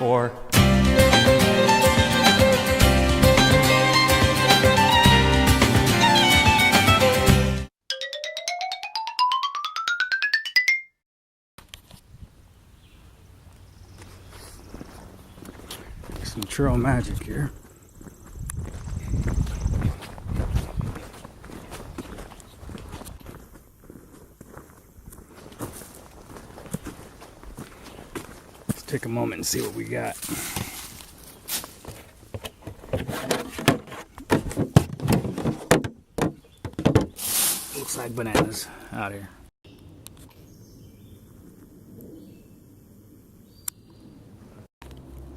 or some trail magic here. Let's take a moment and see what we got. Looks like bananas out here.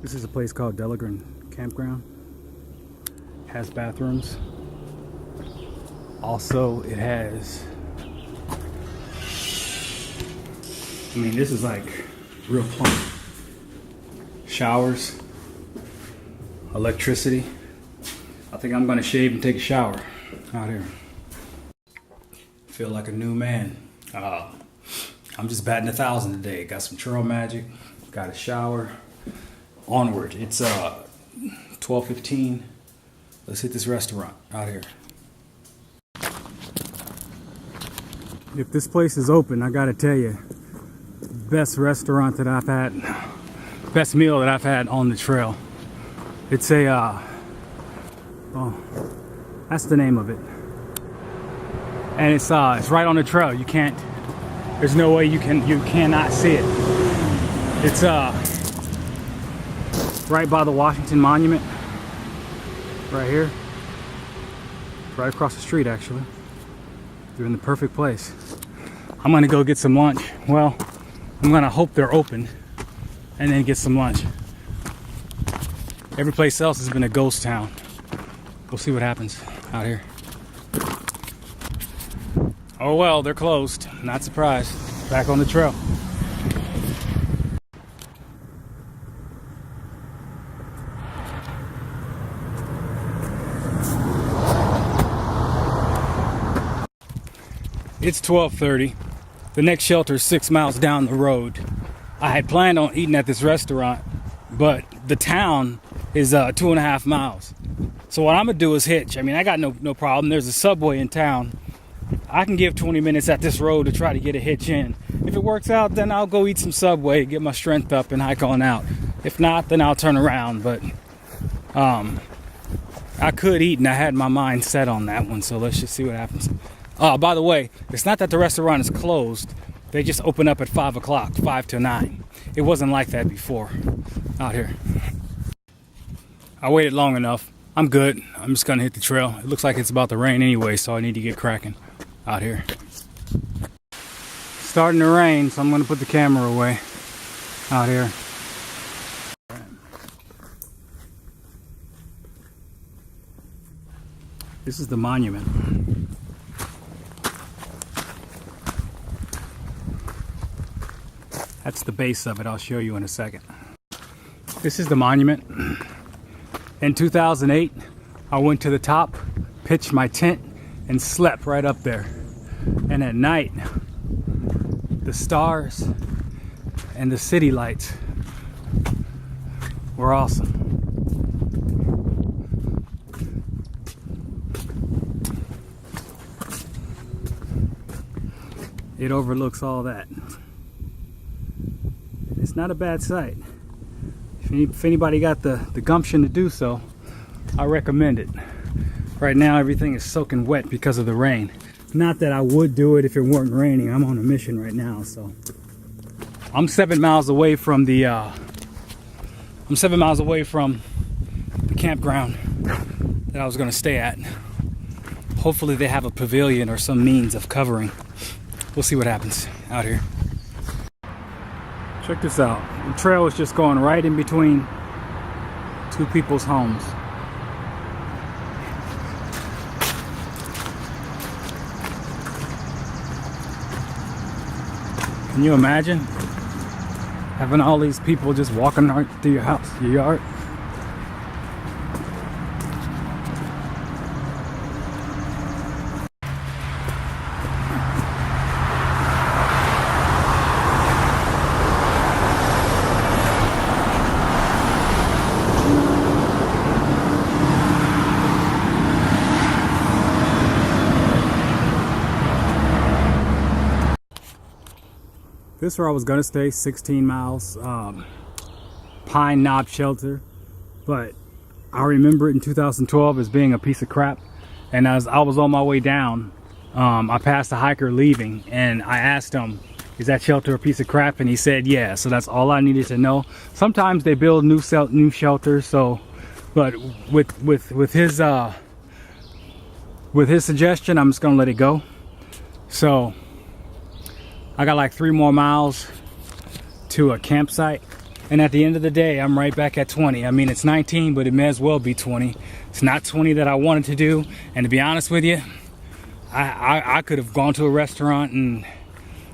This is a place called Delegren Campground. Has bathrooms. Also, it has, I mean, this is like real plumbing. Showers, electricity. I think I'm gonna shave and take a shower out here. Feel like a new man. I'm just batting 1,000 today. Got some trail magic, got a shower. Onward. It's 12:15. Let's hit this restaurant out here. If this place is open, I gotta tell you, best restaurant that I've had, best meal that I've had on the trail. It's a oh, that's the name of it, and it's right on the trail. You can't, there's no way you cannot see it. It's right by the Washington Monument, right here, right across the street actually. They're in the perfect place. I'm gonna go get some lunch. Well, I'm gonna hope they're open and then get some lunch. Every place else has been a ghost town. We'll see what happens out here. Oh well, they're closed. Not surprised. Back on the trail. It's 12:30. The next shelter is 6 miles down the road. I had planned on eating at this restaurant, but the town is 2.5 miles. So what I'm gonna do is hitch. I mean, I got no problem. There's a Subway in town. I can give 20 minutes at this road to try to get a hitch in. If it works out, then I'll go eat some Subway, get my strength up, and hike on out. If not, then I'll turn around. But I could eat, and I had my mind set on that one. So let's just see what happens. By the way, it's not that the restaurant is closed. They just open up at 5 o'clock, 5 to 9. It wasn't like that before out here. I waited long enough. I'm good. I'm just gonna hit the trail. It looks like it's about to rain anyway, so I need to get cracking out here. Starting to rain, so I'm gonna put the camera away out here. This is the monument. That's the base of it. I'll show you in a second. This is the monument. In 2008, I went to the top, pitched my tent, and slept right up there. And at night, the stars and the city lights were awesome. It overlooks all that. It's not a bad sight. If anybody got the gumption to do so, I recommend it. Right now everything is soaking wet because of the rain. Not that I would do it if it weren't raining. I'm on a mission right now, so I'm 7 miles away from the campground that I was gonna stay at. Hopefully they have a pavilion or some means of covering. We'll see what happens out here. Check this out. The trail is just going right in between two people's homes. Can you imagine having all these people just walking right through your house, your yard? This is where I was gonna stay, 16 miles, Pine Knob Shelter. But I remember it in 2012 as being a piece of crap. And as I was on my way down, I passed a hiker leaving, and I asked him, is that shelter a piece of crap? And he said, yeah. So that's all I needed to know. Sometimes they build new shelters, so, but with his suggestion, I'm just gonna let it go. So I got like 3 more miles to a campsite, and at the end of the day, I'm right back at 20. I mean, it's 19, but it may as well be 20. It's not 20 that I wanted to do, and to be honest with you, I could have gone to a restaurant, and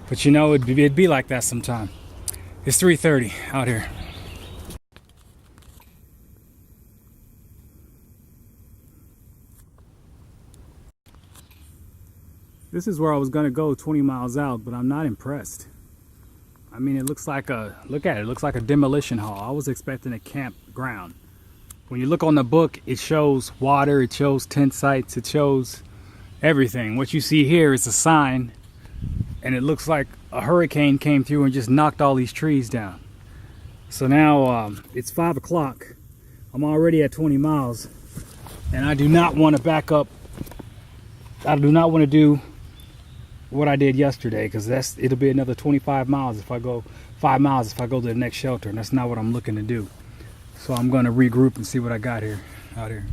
but you know, it'd be like that sometime. It's 3:30 out here. This is where I was gonna go 20 miles out, but I'm not impressed. I mean, it looks like look at it, it looks like a demolition hall. I was expecting a campground. When you look on the book, it shows water, it shows tent sites, it shows everything. What you see here is a sign, and it looks like a hurricane came through and just knocked all these trees down. So now it's 5 o'clock. I'm already at 20 miles, and I do not want to back up. I do not want to do what I did yesterday, because it'll be another 25 miles if I go 5 miles if I go to the next shelter, and that's not what I'm looking to do. So I'm going to regroup and see what I got here out here.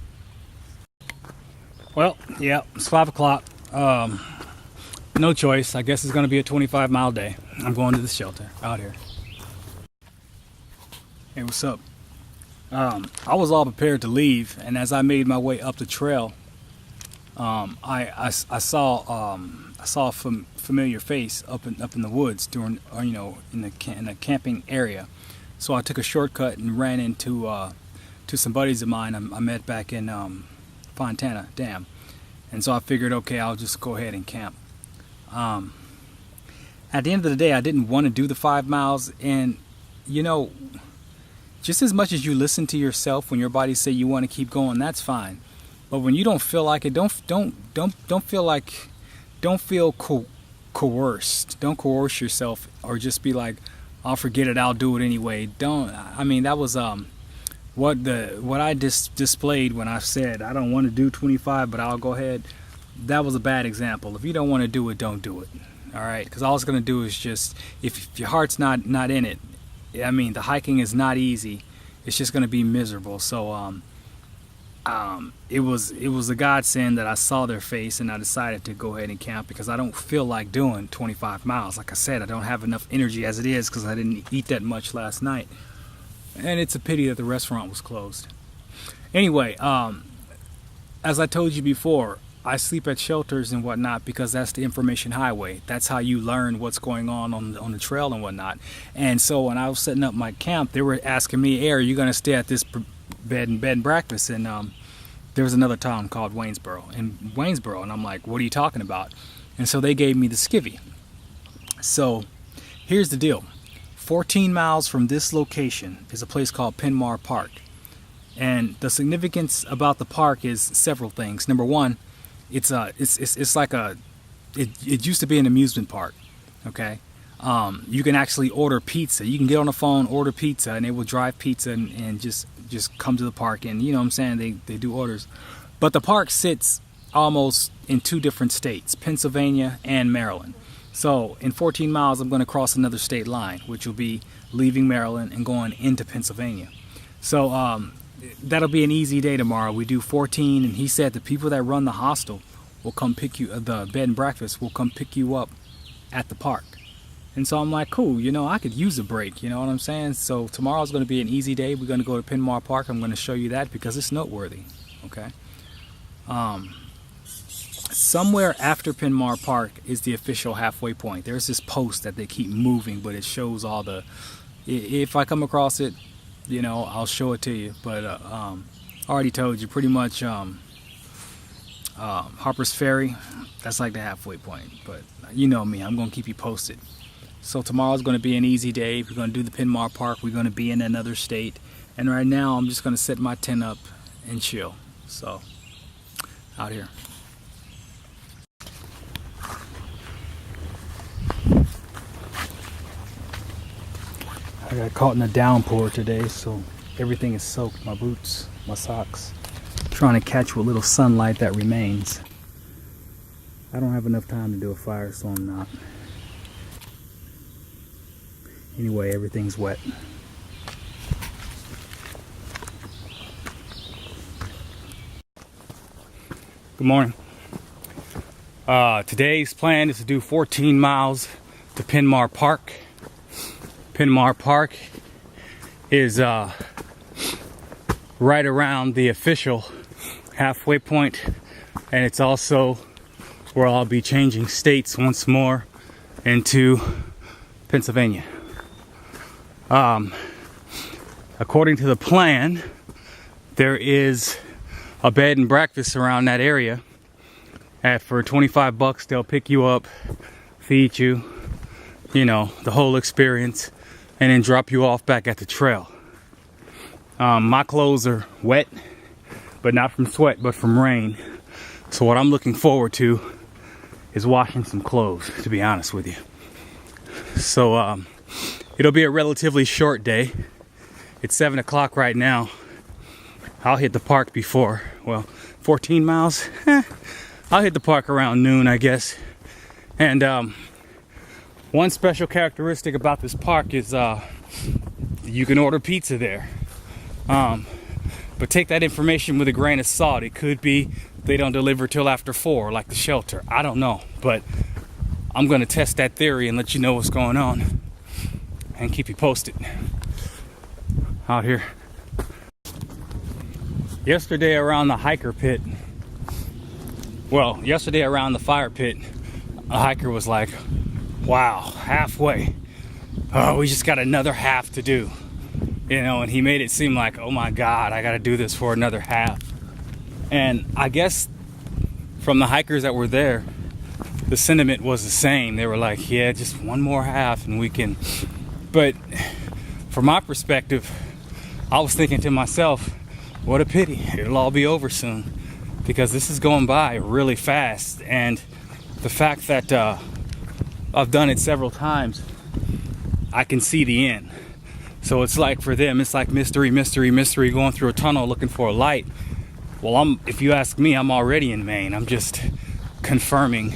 Well, yeah, it's 5 o'clock. No choice. I guess it's going to be a 25-mile day. I'm going to the shelter out here. Hey, what's up? I was all prepared to leave, and as I made my way up the trail, I saw a familiar face up in the woods during, you know, in the camping area. So I took a shortcut and ran into to some buddies of mine I met back in Fontana Dam, and so I figured, okay, I'll just go ahead and camp. At the end of the day, I didn't want to do the 5 miles, and you know, just as much as you listen to yourself when your body say you want to keep going, that's fine. But when you don't feel like it, don't feel coerced. Don't coerce yourself, or just be like, I'll forget it, I'll do it anyway. I mean, that was what I displayed when I said I don't want to do 25, but I'll go ahead. That was a bad example. If you don't want to do it, don't do it. All right, because all it's going to do is just, if your heart's not in it, I mean, the hiking is not easy. It's just going to be miserable. So it was a godsend that I saw their face, and I decided to go ahead and camp, because I don't feel like doing 25 miles. Like I said, I don't have enough energy as it is, because I didn't eat that much last night, and it's a pity that the restaurant was closed. Anyway, as I told you before, I sleep at shelters and whatnot because that's the information highway. That's how you learn what's going on the trail and whatnot. And so when I was setting up my camp, they were asking me, hey, are you going to stay at this bed and breakfast? And there was another town called Waynesboro. And I'm like, what are you talking about? And so they gave me the skivvy. So here's the deal. 14 miles from this location is a place called Penmar Park. And the significance about the park is several things. Number one, it's like it used to be an amusement park. Okay, you can actually order pizza. You can get on the phone, order pizza, and they will drive pizza and just come to the park. And you know what I'm saying, they do orders. But the park sits almost in 2 different states, Pennsylvania and Maryland. So in 14 miles, I'm going to cross another state line, which will be leaving Maryland and going into Pennsylvania. So that'll be an easy day tomorrow. We do 14, and he said the people that run the hostel will come pick you, the bed and breakfast will come pick you up at the park. And so I'm like, cool, you know, I could use a break, you know what I'm saying? So tomorrow's going to be an easy day. We're going to go to Penmar Park. I'm going to show you that because it's noteworthy, okay? Somewhere after Penmar Park is the official halfway point. There's this post that they keep moving, but it shows all the, if I come across it, you know, I'll show it to you. But I already told you, pretty much Harper's Ferry, that's like the halfway point. But you know me, I'm going to keep you posted. So tomorrow's going to be an easy day. We're going to do the Penmar Park. We're going to be in another state. And right now, I'm just going to set my tent up and chill. So, out here. I got caught in a downpour today, so everything is soaked. My boots, my socks. Trying to catch what little sunlight that remains. I don't have enough time to do a fire, so I'm not. Anyway, everything's wet. Good morning. Today's plan is to do 14 miles to Penmar Park. Penmar Park is right around the official halfway point, and it's also where I'll be changing states once more into Pennsylvania. According to the plan, there is a bed and breakfast around that area. And for 25 bucks, they'll pick you up, feed you, you know, the whole experience, and then drop you off back at the trail. My clothes are wet, but not from sweat, but from rain. So what I'm looking forward to is washing some clothes, to be honest with you. So it'll be a relatively short day. It's 7 o'clock right now. I'll hit the park before, well, 14 miles. I'll hit the park around noon, I guess. And one special characteristic about this park is you can order pizza there. But take that information with a grain of salt. It could be they don't deliver till after 4, like the shelter. I don't know, but I'm gonna test that theory and let you know what's going on and keep you posted out here. Yesterday around the hiker pit, well, yesterday around the fire pit, a hiker was like, wow, halfway. Oh, we just got another half to do. You know, and he made it seem like, oh my God, I gotta do this for another half. And I guess from the hikers that were there, the sentiment was the same. They were like, yeah, just one more half and we can. But from my perspective, I was thinking to myself, what a pity. It'll all be over soon, because this is going by really fast. And the fact that I've done it several times, I can see the end. So it's like for them, it's like mystery, mystery, mystery, going through a tunnel looking for a light. Well, if you ask me, I'm already in Maine. I'm just confirming,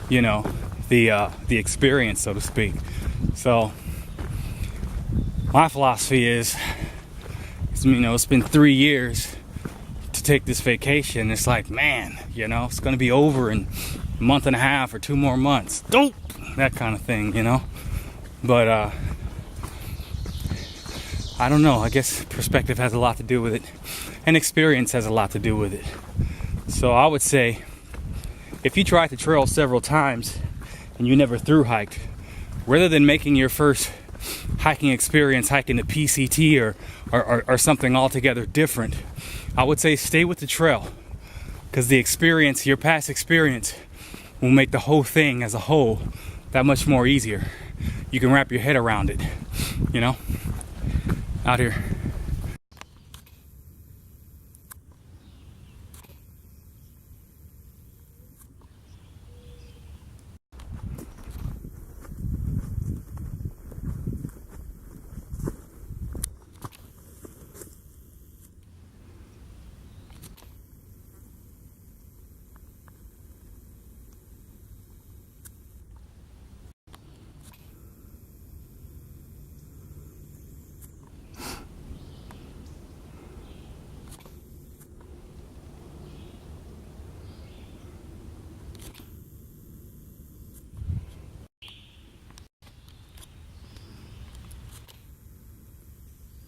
you know, the experience, so to speak. So my philosophy is, you know, it's been 3 years to take this vacation. It's like, man, you know, it's going to be over in a month and a half or 2 more months. Dope! That kind of thing, you know. But I don't know. I guess perspective has a lot to do with it, and experience has a lot to do with it. So I would say, if you tried the trail several times and you never thru hiked, rather than making your first hiking experience hiking the PCT or something altogether different, I would say stay with the trail, because the experience, your past experience, will make the whole thing as a whole that much more easier. You can wrap your head around it, you know, out here.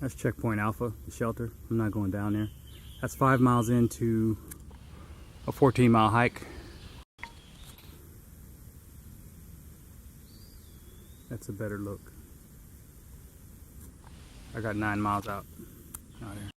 That's checkpoint Alpha, the shelter. I'm not going down there. That's 5 miles into a 14-mile hike. That's a better look. I got 9 miles out here.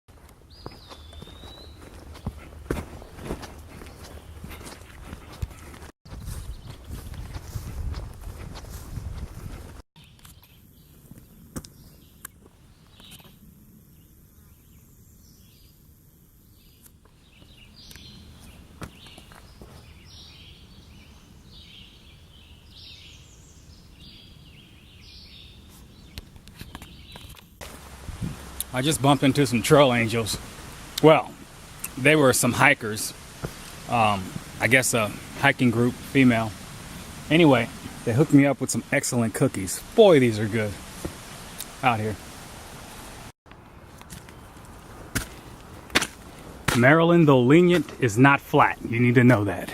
I just bumped into some trail angels. Well, they were some hikers. I guess a hiking group, female. Anyway, they hooked me up with some excellent cookies. Boy, these are good out here. Maryland, though lenient, is not flat. You need to know that.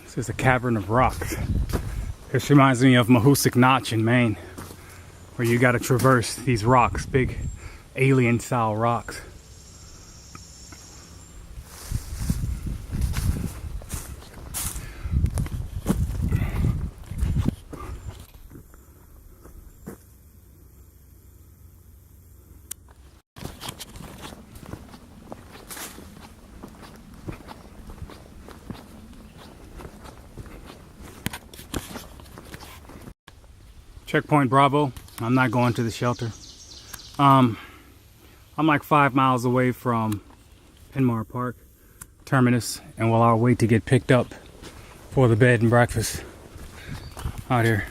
This is a cavern of rocks. This reminds me of Mahoosic Notch in Maine, where you got to traverse these rocks, big alien style rocks. Checkpoint Bravo. I'm not going to the shelter. I'm like 5 miles away from Penmar Park terminus, and we'll wait to get picked up for the bed and breakfast out here.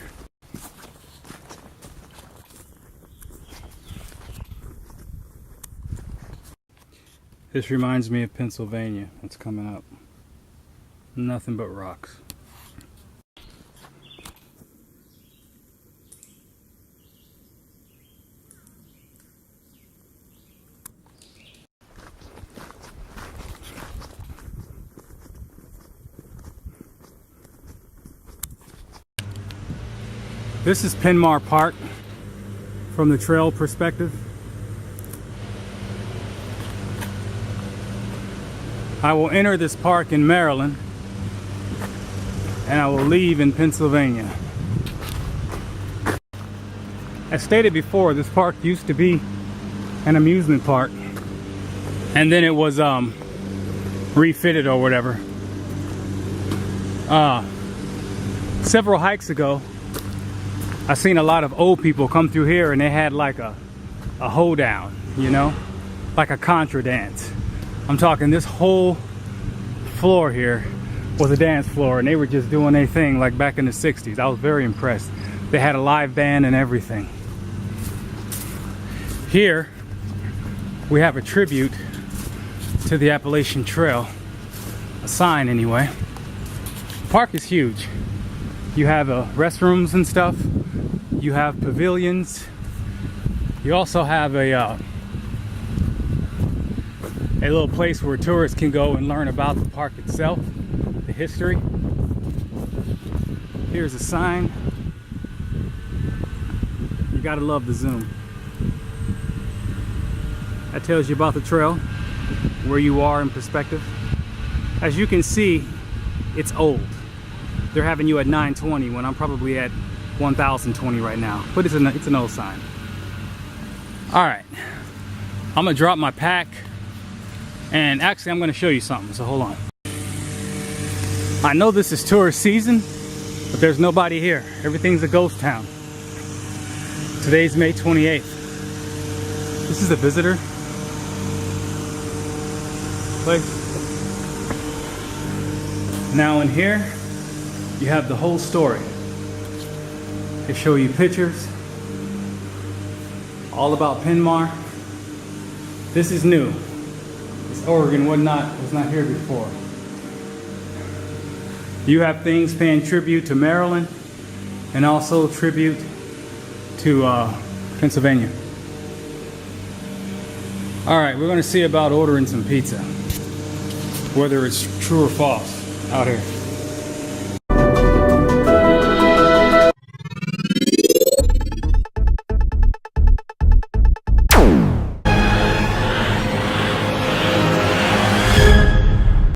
This reminds me of Pennsylvania. What's coming up? Nothing but rocks. This is Penmar Park from the trail perspective. I will enter this park in Maryland and I will leave in Pennsylvania. As stated before, this park used to be an amusement park, and then it was refitted or whatever. Several hikes ago, I seen a lot of old people come through here, and they had like a hoedown, you know, like a contra dance. I'm talking this whole floor here was a dance floor, and they were just doing their thing like back in the 60s. I was very impressed. They had a live band and everything. Here we have a tribute to the Appalachian Trail, a sign anyway. The park is huge. You have restrooms and stuff. You have pavilions. You also have a little place where tourists can go and learn about the park itself, the history. Here's a sign. You gotta love the zoom. That tells you about the trail, where you are in perspective. As you can see, it's old. They're having you at 920 when I'm probably at 1020 right now, but it's an old sign. All right, I'm gonna drop my pack, and actually I'm gonna show you something, so hold on. I know this is tourist season, but there's nobody here. Everything's a ghost town. Today's May 28th. This is a visitor place. Now in here, you have the whole story. They show you pictures all about Penmar. This is new. This Oregon was not here before. You have things paying tribute to Maryland and also tribute to Pennsylvania. All right, we're going to see about ordering some pizza, whether it's true or false out here.